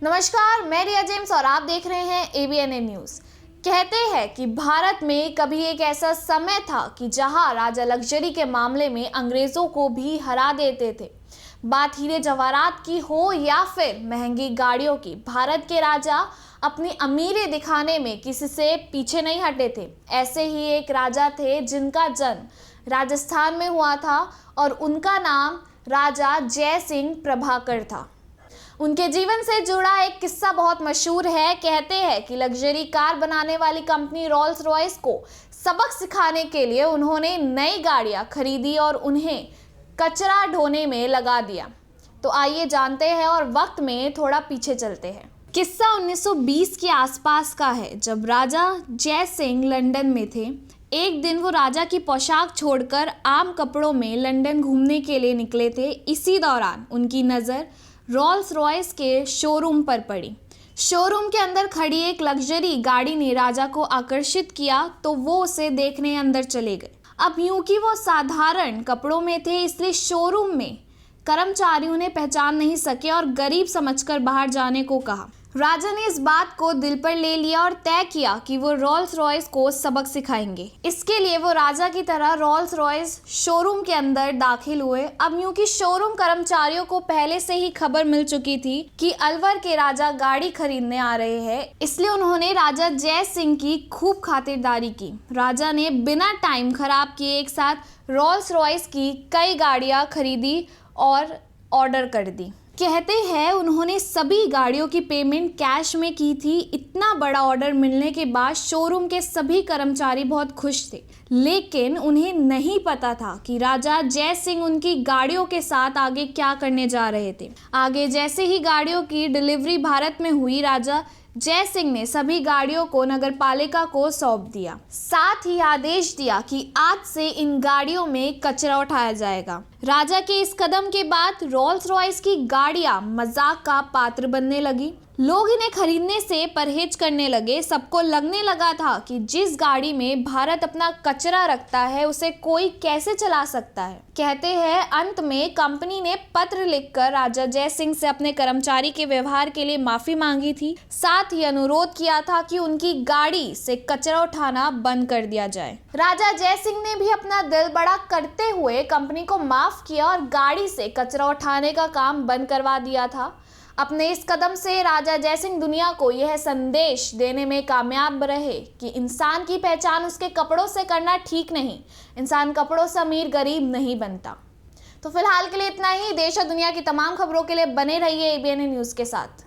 नमस्कार, मैं रिया जेम्स और आप देख रहे हैं एबीएनए न्यूज। कहते हैं कि भारत में कभी एक ऐसा समय था कि जहां राजा लग्जरी के मामले में अंग्रेजों को भी हरा देते थे। बात हीरे जवाहरात की हो या फिर महंगी गाड़ियों की, भारत के राजा अपनी अमीरी दिखाने में किसी से पीछे नहीं हटे थे। ऐसे ही एक राजा थे जिनका जन्म राजस्थान में हुआ था और उनका नाम राजा जय सिंह प्रभाकर था। उनके जीवन से जुड़ा एक किस्सा बहुत मशहूर है। कहते हैं कि लग्जरी कार बनाने वाली कंपनी रॉल्स रॉयस को सबक सिखाने के लिए उन्होंने नई गाड़ियां खरीदी और उन्हें कचरा ढोने में लगा दिया। तो आइए जानते हैं और वक्त में थोड़ा पीछे चलते हैं। किस्सा 1920 के आसपास का है, जब राजा जय सिंह लंदन में थे। एक दिन वो राजा की पोशाक छोड़कर आम कपड़ों में लंदन घूमने के लिए निकले थे। इसी दौरान उनकी नज़र रॉल्स रॉयस के शोरूम पर पड़ी। शोरूम के अंदर खड़ी एक लग्जरी गाड़ी ने राजा को आकर्षित किया, तो वो उसे देखने अंदर चले गए। अब यूं कि वो साधारण कपड़ों में थे, इसलिए शोरूम में कर्मचारी उन्हें पहचान नहीं सके और गरीब समझकर बाहर जाने को कहा। राजा ने इस बात को दिल पर ले लिया और तय किया कि वो रॉल्स रॉयस को सबक सिखाएंगे। इसके लिए वो राजा की तरह रॉल्स रॉयस शोरूम के अंदर दाखिल हुए। अब यूं कि शोरूम कर्मचारियों को पहले से ही खबर मिल चुकी थी कि अलवर के राजा गाड़ी खरीदने आ रहे हैं, इसलिए उन्होंने राजा जय सिंह की खूब खातिरदारी की। राजा ने बिना टाइम खराब किए एक साथ रॉल्स रॉयस की कई गाड़ियां खरीदी और ऑर्डर कर दी। कहते हैं उन्होंने सभी गाड़ियों की पेमेंट कैश में की थी। इतना बड़ा ऑर्डर मिलने के बाद शोरूम के सभी कर्मचारी बहुत खुश थे, लेकिन उन्हें नहीं पता था कि राजा जय सिंह उनकी गाड़ियों के साथ आगे क्या करने जा रहे थे। आगे जैसे ही गाड़ियों की डिलीवरी भारत में हुई, राजा जय सिंह ने सभी गाड़ियों को नगरपालिका को सौंप दिया। साथ ही आदेश दिया कि आज से इन गाड़ियों में कचरा उठाया जाएगा। राजा के इस कदम के बाद रॉल्स रॉयस की गाड़ियां मजाक का पात्र बनने लगी। लोग इन्हें खरीदने से परहेज करने लगे। सबको लगने लगा था कि जिस गाड़ी में भारत अपना कचरा रखता है, उसे कोई कैसे चला सकता है। कहते हैं अंत में कंपनी ने पत्र लिखकर राजा जय सिंह से अपने कर्मचारी के व्यवहार के लिए माफी मांगी थी। साथ ही अनुरोध किया था कि उनकी गाड़ी से कचरा उठाना बंद कर दिया जाए। राजा जय सिंह ने भी अपना दिल बड़ा करते हुए कंपनी को माफ किया और गाड़ी से कचरा उठाने का काम बंद करवा दिया था। अपने इस कदम से राजा जय सिंह दुनिया को यह संदेश देने में कामयाब रहे कि इंसान की पहचान उसके कपड़ों से करना ठीक नहीं। इंसान कपड़ों से अमीर गरीब नहीं बनता। तो फिलहाल के लिए इतना ही। देश और दुनिया की तमाम खबरों के लिए बने रहिए एबीएनए न्यूज़ के साथ।